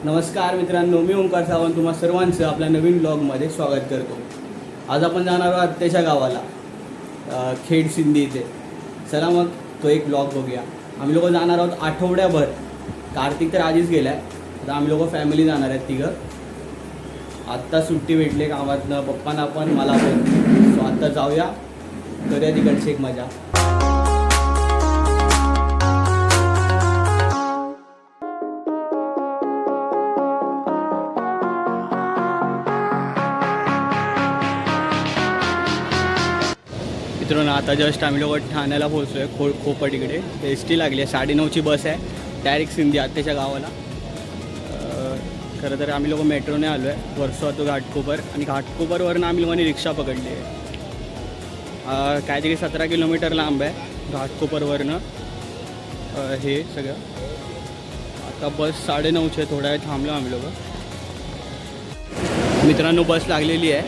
नमस्कार मित्रांनो, मी ओंकार सावंत तुम्हा सर्वांचं आपल्या नवीन ब्लॉगमध्ये स्वागत करतो. आज आपण जाणार आहोत आत्याच्या गावाला, खेड सिंधी इथे. चला मग तो एक ब्लॉग बघूया. आम्ही लोक जाणार आहोत आठवड्याभर. कार्तिक तर आधीच गेला आहे. आता आम्ही लोक फॅमिली जाणार आहेत तिघं. आत्ता सुट्टी भेटली कामातनं, पप्पांना पण मला पण. सो आत्ता जाऊया, करूया तिकडची एक मजा. मित्रांनो, आता जस्ट आम्ही लोक ठाण्याला पोहोचलो आहे. खोपडीकडे एस टी लागली आहे. 9:30ची बस आहे डायरेक्ट सिंधी आत्याच्या गावाला. खरं तर आम्ही लोक मेट्रोने आलो आहे. वर्सोवा तो घाटकोपर, आणि घाटकोपरवरून आम्ही लोकांनी रिक्षा पकडली आहे. काहीतरी 17 किलोमीटर लांब आहे घाटकोपरवरनं हे सगळं. आता बस 9:30ची आहे. थोडा वेळ थांबलो आम्ही लोक. मित्रांनो, बस लागलेली आहे.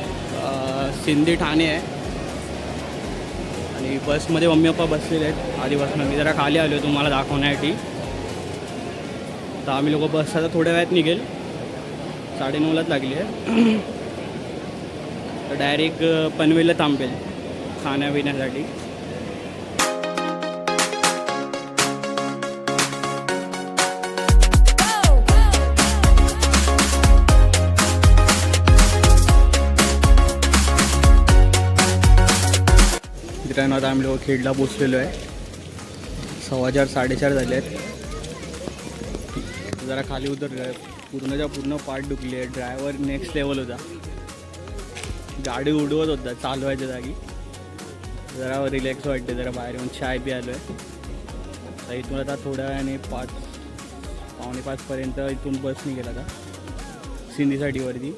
सिंधी ठाणे आहे, आणि बसमध्ये मम्मी पप्पा बसलेले आहेत आधीपासून. मी जरा खाली आलो आहे तुम्हाला दाखवण्यासाठी. तर आम्ही लोक बस आता थोड्या वेळात निघेल. 9:30लाच लागली आहे. तर डायरेक्ट पनवेलला थांबेल खाण्यापिण्यासाठी. मित्रांनो, आता आम्ही लोक खेडला पोचलेलो आहे. 4:15 4:30 झाले आहेत. जरा खाली उतरलो आहे. पूर्णच्या पूर्ण पाठ दुखली आहे. ड्रायव्हर नेक्स्ट लेवल होता. गाडी उडवत होता चालवायच्या जागी. जरा रिलॅक्स वाटते. जरा बाहेर येऊन चाय बी आलो आहे. तर इथून आता थोड्या वेळाने 5:45पर्यंत इथून बस निघेल आता सिंधीसाठी वरती.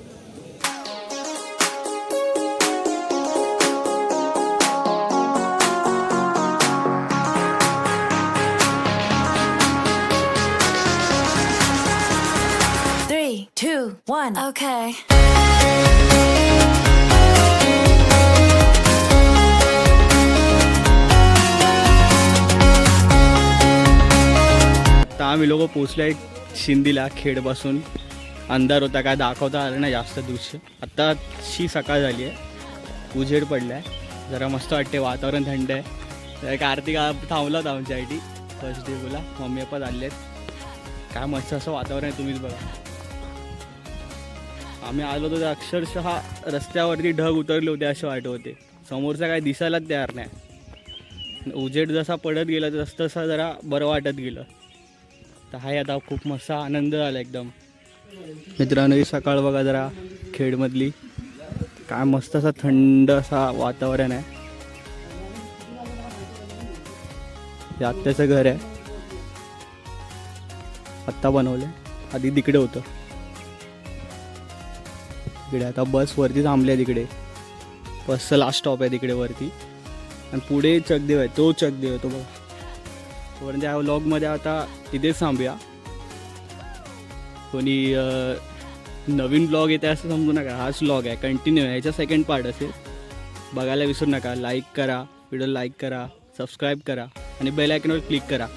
Okay. तर आम्ही लोक पोचले आहे शिंदीला. खेडपासून अंधार होता, काय दाखवता आलं नाही जास्त दृश्य. आत्ताची सकाळ झाली आहे, उजेड पडला आहे. जरा मस्त वाटते, वातावरण थंड आहे. तर कार्तिक थांबला होता आमच्यासाठी फर्स्ट डे. बोला मम्मी पप्पा चालले आहेत. काय मस्त असं वातावरण आहे, तुम्हीच बघा. आम्ही आलो होतो तर अक्षरशः रस्त्यावरती ढग उतरले होते असे वाटत होते. समोरचा काय दिसायलाच तयार नाही. उजेड जसा पडत गेला तसं तसं जरा बरं वाटत गेलं. तर हाय, आता खूप मस्त आनंद झाला एकदम. मित्रांनो, ही सकाळ बघा जरा खेडमधली. काय मस्त असा थंड असा वातावरण आहे. हे आत्याचं घर आहे, आत्ता बनवलं. आधी तिकडे होतं. तिकडे आता बस वरती थांबली आहे. तिकडे बसचं लास्ट स्टॉप आहे तिकडे वरती. आणि पुढे चकदेव आहे, तो चकदेव आहे तो बघा. तोपर्यंत या व्लॉगमध्ये आता तिथेच थांबूया. कोणी नवीन ब्लॉग येते असं समजू नका. हाच ब्लॉग आहे, कंटिन्यू आहे. ह्याचा सेकंड पार्ट असेल, बघायला विसरू नका. लाईक करा, व्हिडिओ लाईक करा, सबस्क्राईब करा, आणि बेल आयकॉनवर क्लिक करा.